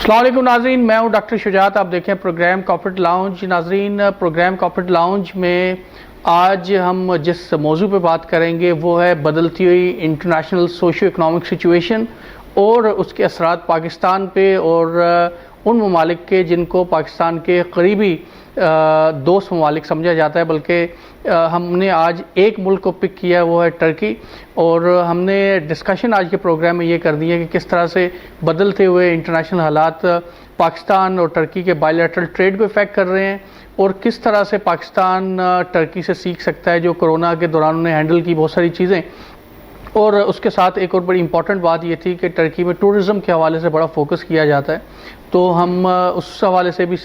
अस्सलाम वालेकुम नाज़रीन, मैं हूं डॉक्टर शुजात। आप देखें प्रोग्राम कॉर्पोरेट लाउंज। नाज़रीन, प्रोग्राम कॉर्पोरेट लाउंज में आज हम जिस मौजू पे बात करेंगे वो है बदलती हुई इंटरनेशनल सोशियो इकनॉमिक सिचुएशन और उसके असरात पाकिस्तान पे और उन ममालिक के जिनको पाकिस्तान के करीबी दोस्त ममालिक समझा जाता है। बल्कि हमने आज एक मुल्क को पिक किया, वो है टर्की। और हमने डिस्कशन आज के प्रोग्राम में ये कर दी है कि किस तरह से बदलते हुए इंटरनेशनल हालात पाकिस्तान और टर्की के बायलैटरल ट्रेड को इफ़ेक्ट कर रहे हैं और किस तरह से पाकिस्तान टर्की से सीख सकता है जो कोरोना के दौरान उन्हें हैंडल की बहुत सारी चीज़ें। और उसके साथ एक और बड़ी इंपॉर्टेंट बात ये थी कि टर्की में टूरिज़्म के हवाले से बड़ा फोकस किया जाता है, तो हम उस हवाले से भी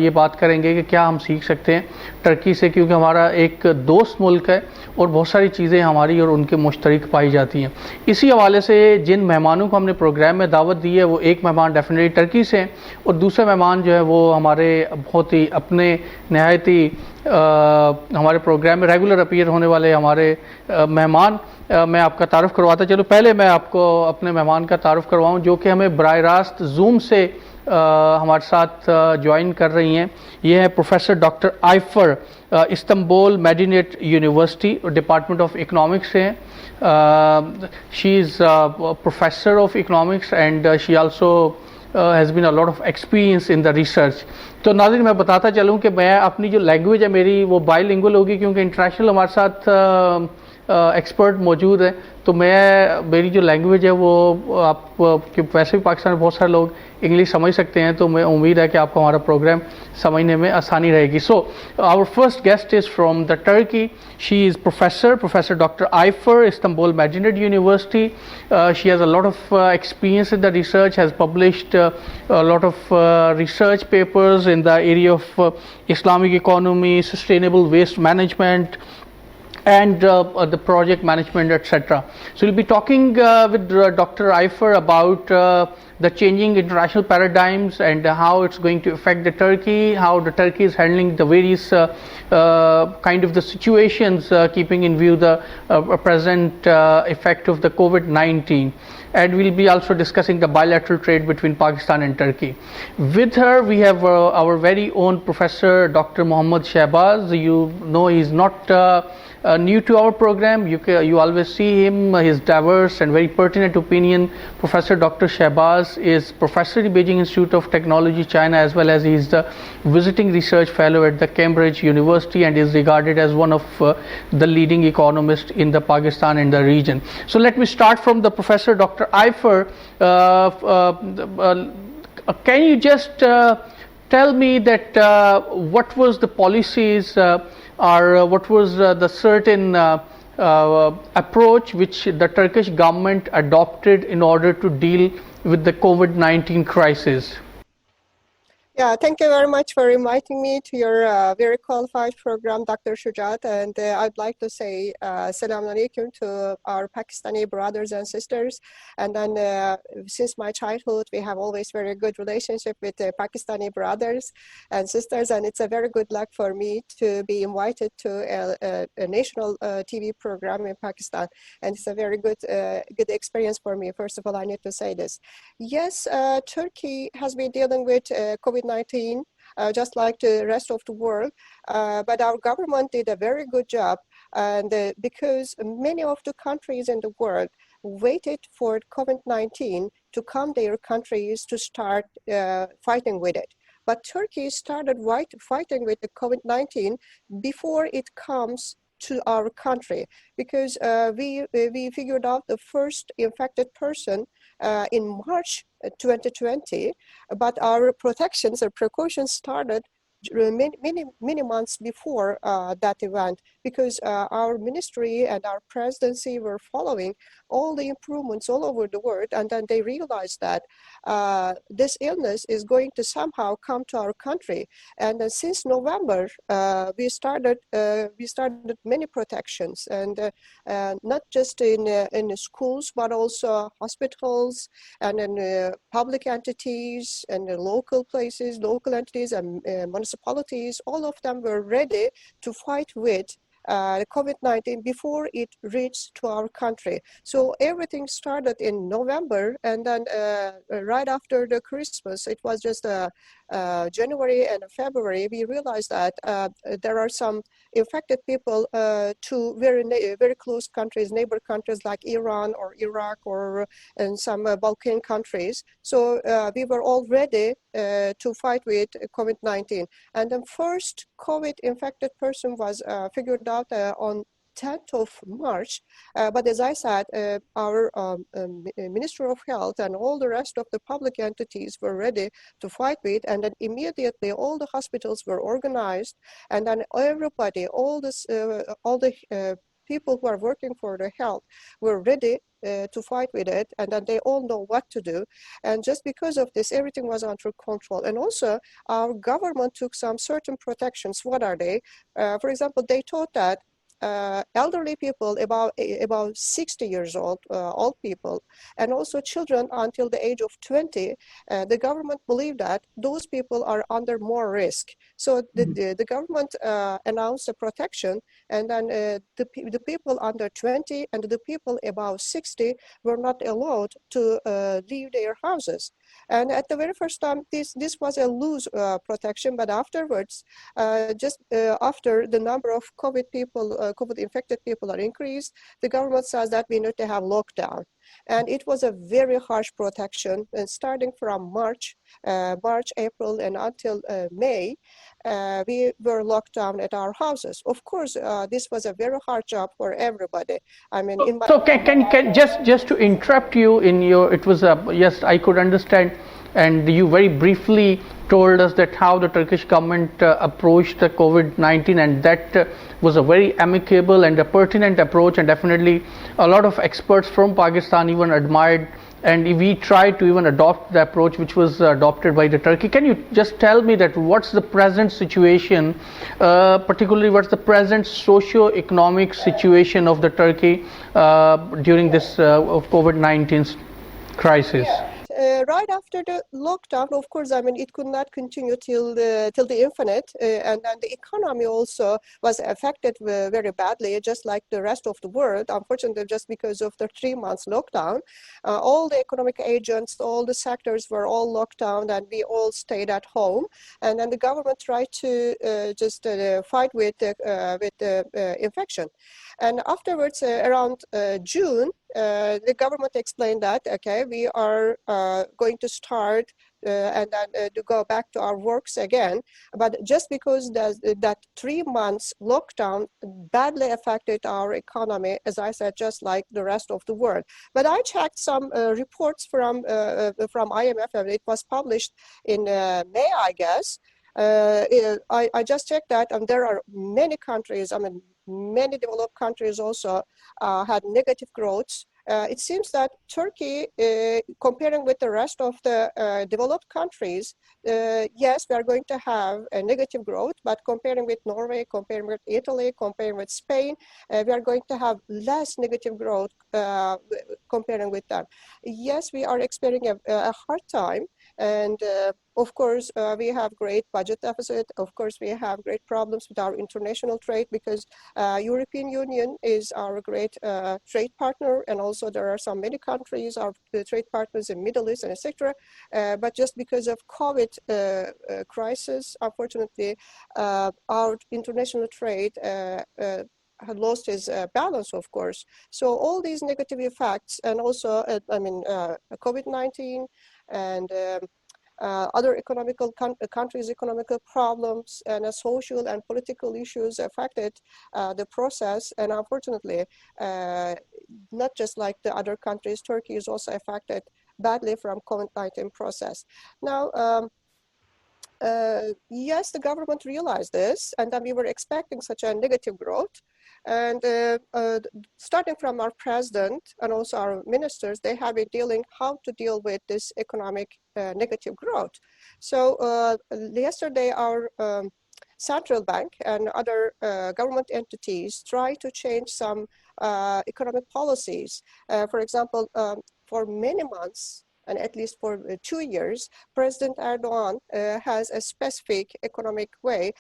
ये बात करेंगे कि क्या हम सीख सकते हैं टर्की से, क्योंकि हमारा एक दोस्त मुल्क है और बहुत सारी चीज़ें हमारी और उनके मुश्तरक पाई जाती हैं। इसी हवाले से जिन मेहमानों को हमने प्रोग्राम में दावत दी है वो एक मेहमान डेफिनेटली टर्की से हैं और दूसरे मेहमान जो है वो हमारे बहुत ही अपने नहायत ही हमारे प्रोग्राम में रेगुलर अपीयर होने वाले हमारे मेहमान। मैं आपका तारुफ करवाता चलो। पहले मैं आपको अपने मेहमान का तारुफ करवाऊँ जो कि हमें बराह रास्त जूम से हमारे साथ ज्वाइन कर रही हैं। ये है professor doctor Ayfer, Istanbul Medeniyet university और डिपार्टमेंट ऑफ इकोनॉमिक्स से हैं। She is professor of economics and she also has been a lot of experience in the research. तो नाज़रीन, मैं बताता चलूँ कि मैं अपनी जो लैंग्वेज है मेरी वो बाइलिंगुअल होगी, क्योंकि इंटरनेशनल हमारे साथ एक्सपर्ट मौजूद है। तो मेरी जो लैंग्वेज है वो आप कि वैसे भी पाकिस्तान में बहुत सारे लोग इंग्लिश समझ सकते हैं, तो मैं उम्मीद है कि आपको हमारा प्रोग्राम समझने में आसानी रहेगी। So our first guest is from the Turkey. She is professor doctor Ayfer, Istanbul Medeniyet University. She has a lot of experience in the research, has published a lot of research papers in the area of Islamic economy, sustainable waste management, and the project management, etc. So we'll be talking with Dr. Ayefer about the changing international paradigms and how it's going to affect the Turkey, how the Turkey is handling the various kind of the situations, keeping in view the present effect of the COVID-19. And we'll be also discussing the bilateral trade between Pakistan and Turkey. With her, we have our very own Professor Dr. Muhammad Shahbaz. You know, he's not new to our program. You always see him, his diverse and very pertinent opinion. Professor Dr. Shahbaz is professor at Beijing Institute of Technology, China, as well as he is the visiting research fellow at the Cambridge University and is regarded as one of the leading economists in the Pakistan and the region. So let me start from the Professor Dr. Ayefer. Can you just tell me that what was the policies or what was the certain approach which the Turkish government adopted in order to deal with the COVID-19 crisis? Yeah, thank you very much for inviting me to your very qualified program, Dr. Shujat. And I'd like to say Salam Alaikum to our Pakistani brothers and sisters. And then since my childhood, we have always very good relationship with Pakistani brothers and sisters. And it's a very good luck for me to be invited to a national TV program in Pakistan. And it's a very good experience for me. First of all, I need to say this. Yes, Turkey has been dealing with COVID-19 just like the rest of the world, but our government did a very good job, and because many of the countries in the world waited for COVID-19 to come their countries to start fighting with it. But Turkey started fighting with the COVID-19 before it comes to our country, because we figured out the first infected person in March 2020, but our protections or precautions started many months before that event, because our ministry and our presidency were following all the improvements all over the world, and then they realized that this illness is going to somehow come to our country. And since November, we started many protections, and not just in schools, but also hospitals and in public entities and local places, local entities and municipalities. All of them were ready to fight with the COVID-19 before it reached to our country. So everything started in November, and then right after the Christmas, it was just January and February, we realized that there are some infected people to very close countries, neighbor countries like Iran or Iraq or in some Balkan countries. So we were all ready to fight with COVID-19. And the first COVID-infected person was figured out on 10th of March, but as I said, our Minister of Health and all the rest of the public entities were ready to fight with, and then immediately all the hospitals were organized, and then everybody, all the people who are working for the health were ready to fight with it, and then they all know what to do. And just because of this, everything was under control. And also, our government took some certain protections. What are they? For example, they thought that elderly people about 60 years old, old people, and also children until the age of 20, the government believed that those people are under more risk. So the government announced a protection, and then the people under 20 and the people above 60 were not allowed to leave their houses. And at the very first time, this was a loose protection, but afterwards, just after the number of COVID-infected people are increased, the government says that we need to have lockdown. And it was a very harsh protection, and starting from March, April, and until May, we were locked down at our houses. Of course, this was a very hard job for everybody. I mean, in my So can just to interrupt you in your, it was yes, I could understand, and you very briefly told us that how the Turkish government approached the COVID-19, and that was a very amicable and a pertinent approach, and definitely a lot of experts from Pakistan even admired, and we tried to even adopt the approach which was adopted by the Turkey. Can you just tell me that what's the present situation, particularly what's the present socio-economic situation of the Turkey during this of COVID-19 crisis? Yeah. Right after the lockdown, of course, I mean, it could not continue till the infinite, and then the economy also was affected very badly, just like the rest of the world. Unfortunately, just because of the 3 months lockdown, all the economic agents, all the sectors were all locked down, and we all stayed at home. And then the government tried to just fight with the infection. And afterwards, around June, the government explained that, okay, we are going to start and then to go back to our works again. But just because that 3 months lockdown badly affected our economy, as I said, just like the rest of the world. But I checked some reports from IMF, and it was published in May, I guess. I just checked that, and there are many countries, I mean, many developed countries also had negative growth. It seems that Turkey, comparing with the rest of the developed countries, yes, we are going to have a negative growth, but comparing with Norway, comparing with Italy, comparing with Spain, we are going to have less negative growth comparing with them. Yes, we are experiencing a hard time, and of course, we have great budget deficit. Of course, we have great problems with our international trade, because European Union is our great trade partner, and also there are some many countries, our trade partners in Middle East and etc. But just because of COVID crisis, unfortunately, our international trade had lost its balance, of course. So all these negative effects, and also, COVID-19 and other countries' economical problems and social and political issues affected the process. And unfortunately, not just like the other countries, Turkey is also affected badly from COVID-19 process. Now, yes, the government realized this, and then we were expecting such a negative growth. And starting from our president and also our ministers, they have been dealing how to deal with this economic negative growth. So yesterday, our central bank and other government entities try to change some economic policies. For example, for many months, and at least for 2 years, President Erdogan has a specific economic way,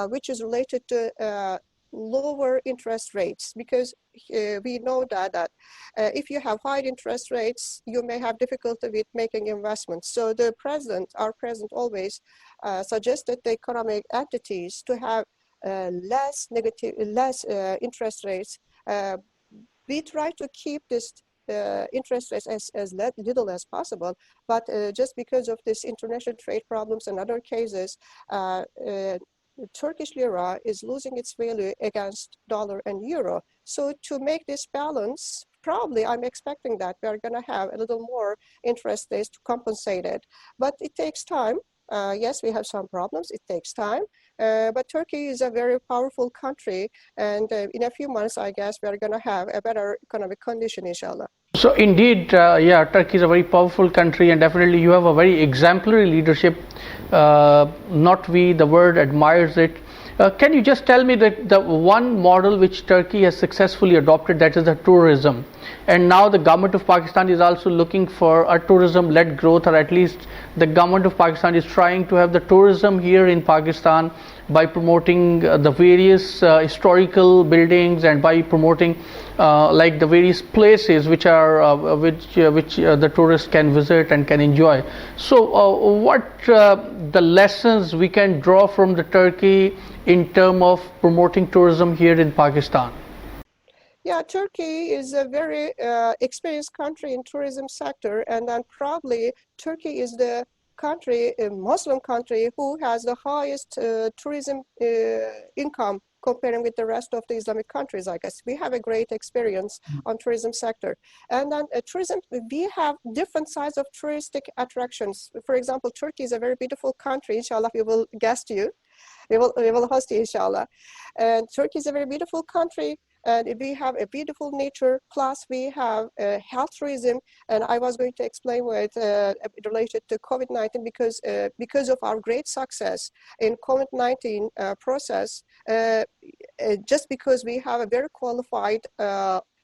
which is related to lower interest rates, because we know that if you have high interest rates, you may have difficulty with making investments. So our president always suggested the economic entities to have less interest rates. We try to keep this interest rates as little as possible, but just because of this international trade problems and other cases, Turkish lira is losing its value against dollar and euro. So to make this balance, probably I'm expecting that we are going to have a little more interest rates to compensate it, but it takes time. Yes, we have some problems. It takes time, but Turkey is a very powerful country, and in a few months, I guess we are going to have a better economic condition, inshallah. So indeed, yeah, Turkey is a very powerful country, and definitely you have a very exemplary leadership. Not we, the world admires it. Can you just tell me the one model which Turkey has successfully adopted, that is the tourism, and now the government of Pakistan is also looking for a tourism-led growth, or at least the government of Pakistan is trying to have the tourism here in Pakistan by promoting the various historical buildings, and by promoting like the various places which are which the tourists can visit and can enjoy. So what the lessons we can draw from the Turkey in terms of promoting tourism here in Pakistan? Yeah, Turkey is a very experienced country in tourism sector, and then probably Turkey is the country, a Muslim country, who has the highest tourism income comparing with the rest of the Islamic countries. I guess we have a great experience on tourism sector. And then tourism, we have different sides of touristic attractions. For example, Turkey is a very beautiful country. Inshallah, we will guest you. We will host you, inshallah. And Turkey is a very beautiful country, and we have a beautiful nature, plus we have health tourism. And I was going to explain with related to COVID-19, because of our great success in COVID-19 process, just because we have a very qualified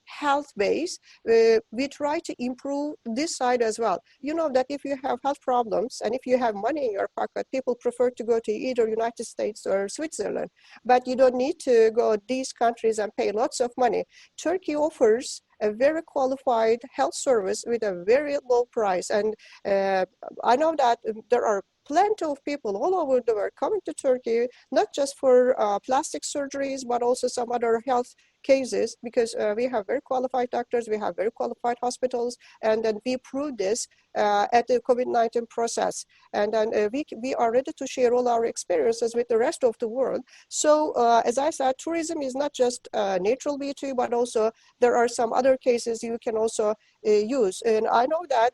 health base, we try to improve this side as well. You know that if you have health problems and if you have money in your pocket, people prefer to go to either United States or Switzerland, but you don't need to go these countries and pay lots of money. Turkey offers a very qualified health service with a very low price, and I know that there are plenty of people all over the world coming to Turkey, not just for plastic surgeries, but also some other health cases, because we have very qualified doctors, we have very qualified hospitals, and then we prove this at the COVID-19 process. And then we are ready to share all our experiences with the rest of the world. So as I said, tourism is not just natural beauty, but also there are some other cases you can also use. And I know that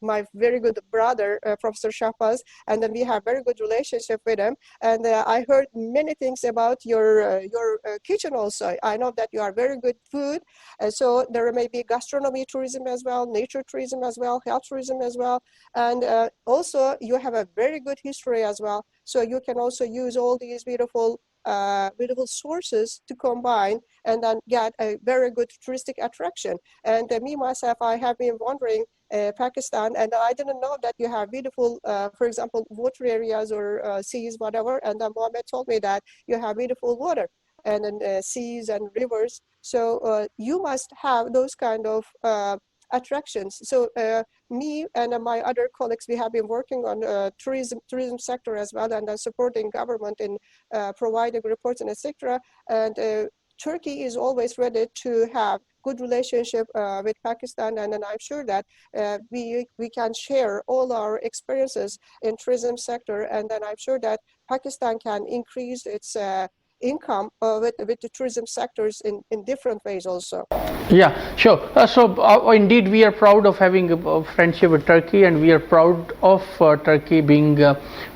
my very good brother, Professor Shahbaz, and then we have very good relationship with him. And I heard many things about your kitchen also. I know that you are very good food. So there may be gastronomy tourism as well, nature tourism as well, health tourism as well. And also you have a very good history as well. So you can also use all these beautiful sources to combine and then get a very good touristic attraction. And me myself, I have been wandering Pakistan, and I didn't know that you have beautiful, for example, water areas or seas, whatever. And then Mohammed told me that you have beautiful water and then seas and rivers. So you must have those kind of attractions. So me and my other colleagues, we have been working on tourism sector as well, and supporting government in providing reports and etc. And Turkey is always ready to have good relationship with Pakistan, and then I'm sure that we can share all our experiences in tourism sector, and then I'm sure that Pakistan can increase its income with the tourism sectors in different ways also. Yeah, sure. Indeed, we are proud of having a friendship with Turkey, and we are proud of Turkey being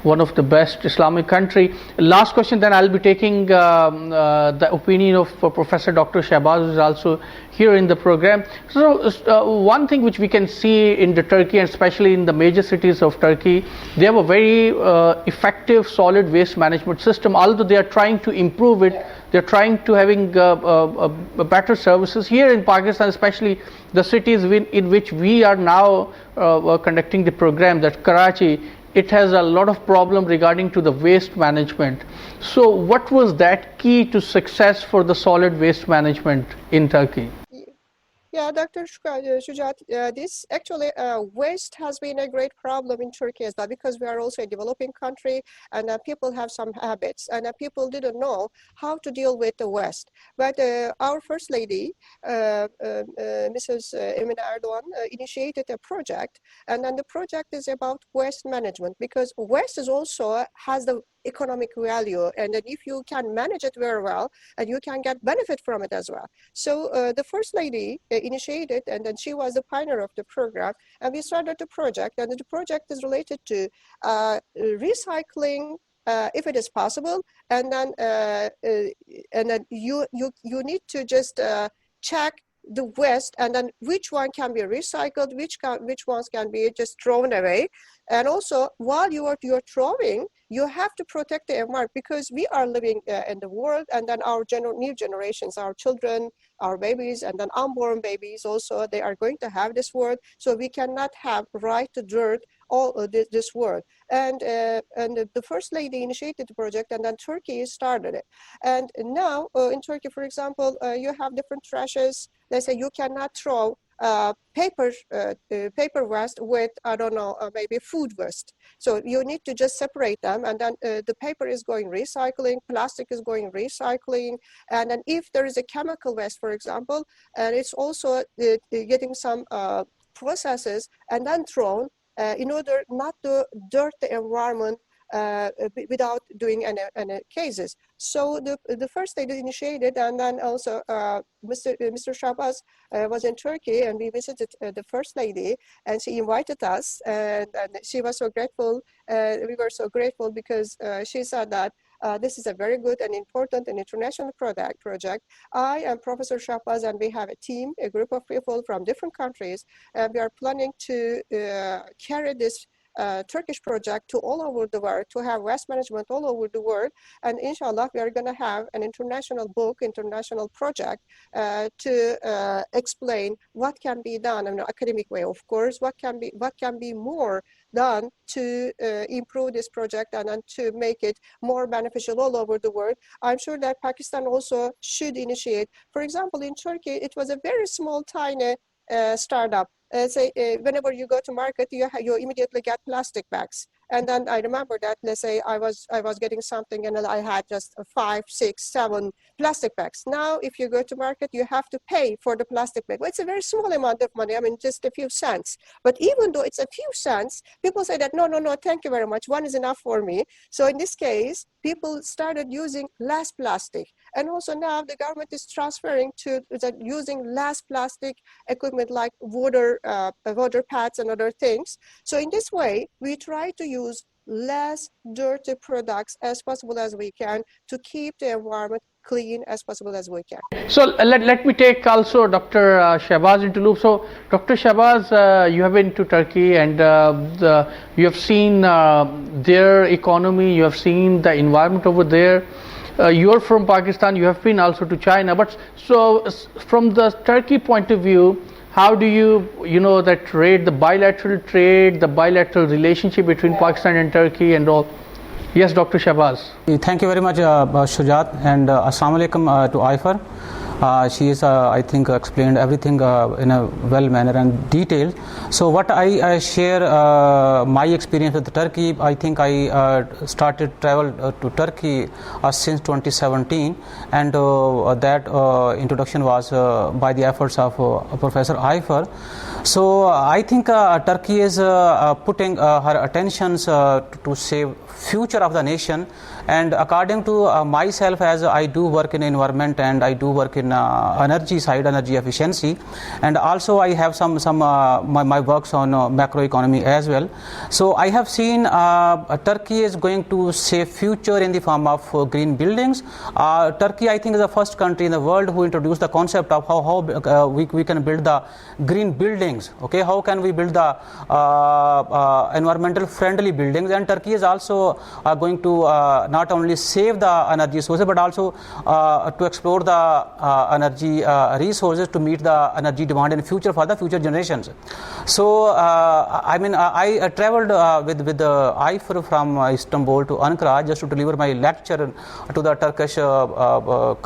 one of the best Islamic country. Last question, then I'll be taking the opinion of Professor Dr. Shahbaz, who is also here in the program. So one thing which we can see in the Turkey, and especially in the major cities of Turkey, they have a very effective solid waste management system. Although they are trying to improve it, they're trying to having better services. Here in Pakistan, especially the cities in which we are now conducting the program, that Karachi, it has a lot of problem regarding to the waste management. So what was that key to success for the solid waste management in Turkey? Yeah, Dr. Shujat, this actually waste has been a great problem in Turkey as well, because we are also a developing country, and people have some habits, and people didn't know how to deal with the waste. But our First Lady, Mrs. Emine Erdogan, initiated a project, and then the project is about waste management, because waste is also has the economic value, and then if you can manage it very well, and you can get benefit from it as well. So the First Lady initiated, and then she was the pioneer of the program, and we started the project, and the project is related to recycling if it is possible, and then you need to just check the waste, and then which one can be recycled, which ones can be just thrown away. And also, while you're throwing, you have to protect the environment, because we are living in the world, and then our new generations, our children, our babies, and then unborn babies also, they are going to have this world. So we cannot have right to dirt all this world. And the First Lady initiated the project, and then Turkey started it. And now in Turkey, for example, you have different trashes. They say you cannot throw paper waste with, I don't know, maybe food waste. So you need to just separate them, and then the paper is going recycling, plastic is going recycling, and then if there is a chemical waste, for example, and it's also getting some processes and then thrown in order not to dirt the environment without doing any cases. So the First Lady initiated, and then also Mr. Shahbaz was in Turkey, and we visited the First Lady, and she invited us, and she was so grateful. We were so grateful, because she said that this is a very good and important and international project. I am Professor Shahbaz, and we have a team, a group of people from different countries, and we are planning to carry this Turkish project to all over the world, to have waste management all over the world. And inshallah, we are going to have an international book, international project to explain what can be done in an academic way, of course, what can be more done to improve this project, and to make it more beneficial all over the world. I'm sure that Pakistan also should initiate. For example, in Turkey, it was a very small, tiny startup. Say whenever you go to market, you immediately get plastic bags. And then I remember that, let's say I was getting something, and I had just 5, 6, 7 plastic bags. Now, if you go to market, you have to pay for the plastic bag. Well, it's a very small amount of money. I mean, just a few cents. But even though it's a few cents, people say that, no, thank you very much. One is enough for me. So in this case, people started using less plastic. And also now the government is transferring to using less plastic equipment, like water pads and other things. So in this way, we try to use less dirty products as possible as we can, to keep the environment clean as possible as we can. So let me take also Dr. Shahbaz into loop. So Dr. Shahbaz, you have been to Turkey, and you have seen their economy, you have seen the environment over there. You're from Pakistan, you have been also to China. But so from the Turkey point of view, how do you that trade, the bilateral trade, the bilateral relationship between Pakistan and Turkey and all? Yes, Dr. Shahbaz. Thank you very much, Shujat, and Assalamu alaikum to Ayefer. She is, I think, explained everything in a well manner and detailed. So what I share my experience with Turkey. I think I started travel to Turkey since 2017, and that introduction was by the efforts of Professor Ayefer. So I think Turkey is putting her attentions to save future of the nation. And according to myself, as I do work in environment and I do work in energy side, energy efficiency, and also I have some my works on macroeconomy as well. So I have seen Turkey is going to save future in the form of green buildings. Turkey, I think, is the first country in the world who introduced the concept of how we can build the green buildings. Okay, how can we build the environmental friendly buildings? And Turkey is also going to not only save the energy sources, but also to explore the energy resources to meet the energy demand in future for the future generations. So I traveled with Ayefer from Istanbul to Ankara just to deliver my lecture to the Turkish Chamber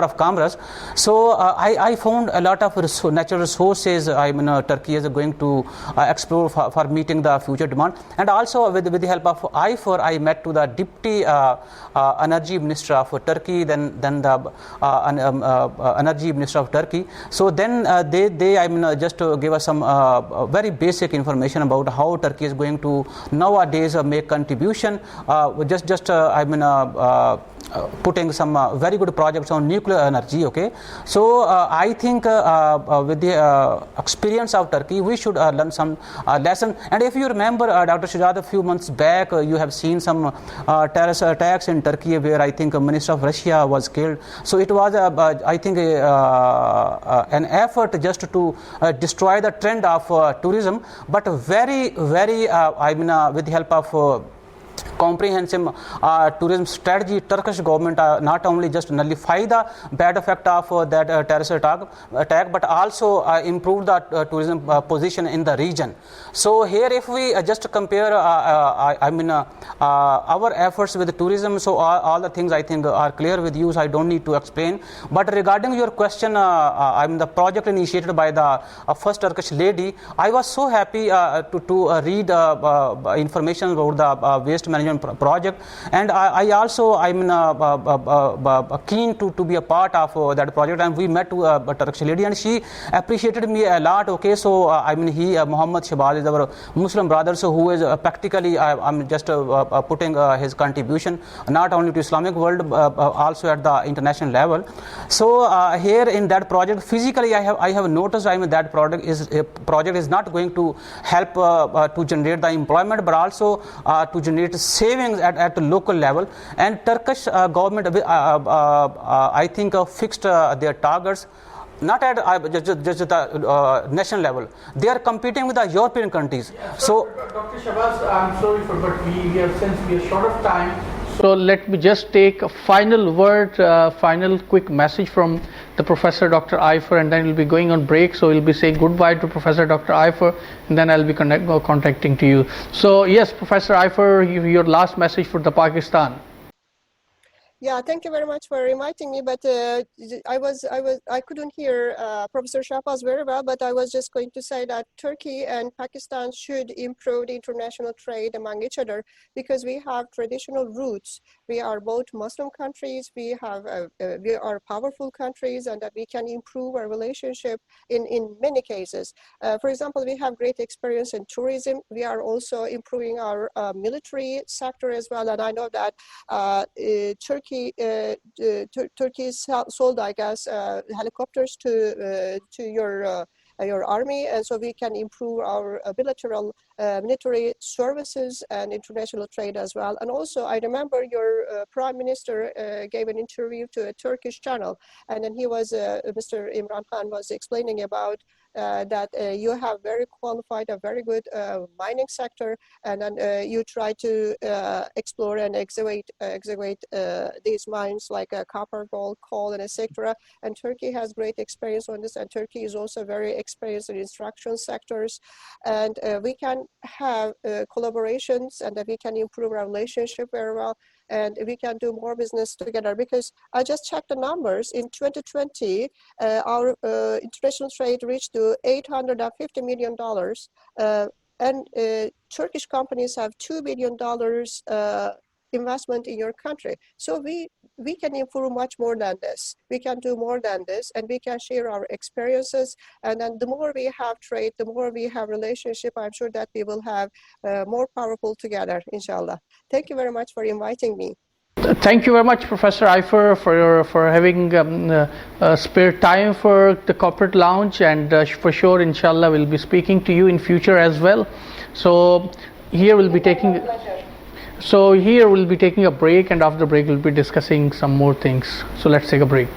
of Commerce. So I found a lot of natural resources Turkey is going to explore for meeting the future demand. And also with the help of Ayefer, I met to the Deputy Energy Minister of Turkey, then the Energy Minister of Turkey. So then they just gave us some very basic information about how Turkey is going to nowadays make contribution. Putting some very good projects on nuclear energy. Okay, so I think with the experience of Turkey, we should learn some lesson. And if you remember, Dr. Shahbaz, a few months back, you have seen some terrorist attacks in Turkey where I think a minister of Russia was killed. So it was, I think, an effort just to destroy the trend of tourism, but very, with the help of comprehensive tourism strategy, Turkish government not only just nullify the bad effect of that terrorist attack, but also improve the tourism position in the region. So here, if we just compare, our efforts with tourism, so all the things I think are clear with you, so I don't need to explain. But regarding your question, the project initiated by the first Turkish lady, I was so happy to read information about the waste management project, and I also keen to be a part of that project. And we met to a Turkish lady, and she appreciated me a lot. Okay, so Muhammad Shahbaz is our Muslim brother, so who is practically I'm just putting his contribution not only to Islamic world also at the international level. So here in that project, physically I have noticed that project is not going to help to generate the employment, but also to generate savings at the local level. And Turkish government I think fixed their targets not at just the national level. They are competing with the European countries. Yeah, so Dr. Shahbaz, I'm sorry but we are short of time. So let me just take a final word, final quick message from the Professor Dr. Ayefer, and then we'll be going on break. So we'll be saying goodbye to Professor Dr. Ayefer, and then I'll be contacting to you. So yes, Professor Ayefer, your last message for the Pakistan. Yeah, thank you very much for inviting me. But I couldn't hear Professor Shahbaz very well. But I was just going to say that Turkey and Pakistan should improve the international trade among each other, because we have traditional roots. We are both Muslim countries. We are powerful countries, and that we can improve our relationship in many cases. For example, we have great experience in tourism. We are also improving our military sector as well. And I know that Turkey sold, I guess, helicopters to your army, and so we can improve our bilateral military services and international trade as well. And also, I remember your Prime Minister gave an interview to a Turkish channel, and then he was Mr. Imran Khan was explaining about that you have very qualified, a very good mining sector, and then you try to explore and excavate these mines like copper, gold, coal, and etc. And Turkey has great experience on this, and Turkey is also very experienced in instruction sectors, and we can have collaborations, and that we can improve our relationship very well, and we can do more business together. Because I just checked the numbers. In 2020, our international trade reached to $850 million, and Turkish companies have $2 billion investment in your country. So we can improve much more than this. We can do more than this, and we can share our experiences. And then the more we have trade, the more we have relationship, I'm sure that we will have more powerful together, inshallah. Thank you very much for inviting me. Thank you very much, Professor Ayefer, for having spare time for the corporate lounge, and for sure, inshallah, we'll be speaking to you in future as well. So here we'll be taking a break, and after the break we'll be discussing some more things. So let's take a break.